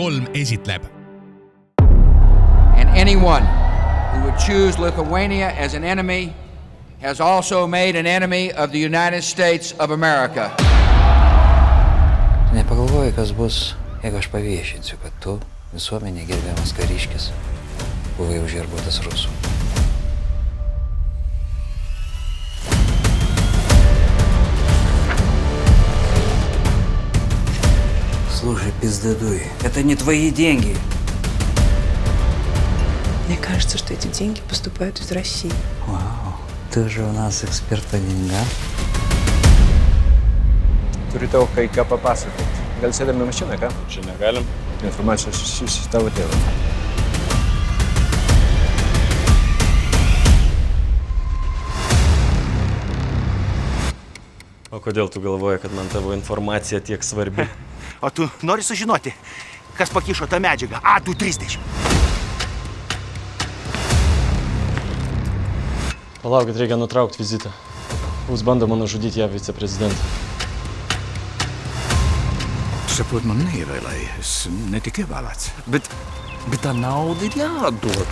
3 esitleb. And anyone who would choose Lithuania as an enemy has also made an enemy of the United States of America. Nepagalvoju, kas bus, jeigu aš paviešinsiu, kad tu, visuomenė gerbiamas kariškis, buvai užverbuotas rusų. Слушай, пиздодуй, это не твои деньги. Мне кажется, что эти деньги поступают из России. Вау, ты же у нас эксперт по деньгам. Turiu tau kai ką papasakoti. Gal sėdame mašiną, ką? Čia negalim. Informacija iš tavo tėvo. O kodėl tu galvoji, kad man tavo informacija tiek svarbi? O tu nori sužinoti, kas pakišo tą medžiagą A230? Palaukit, reikia nutraukti vizitą. Bus bandoma nužudyti ją viceprezidentą. Sä puhut mun neiveillä, jos ne tekee valat. Bet tą naudą neduot.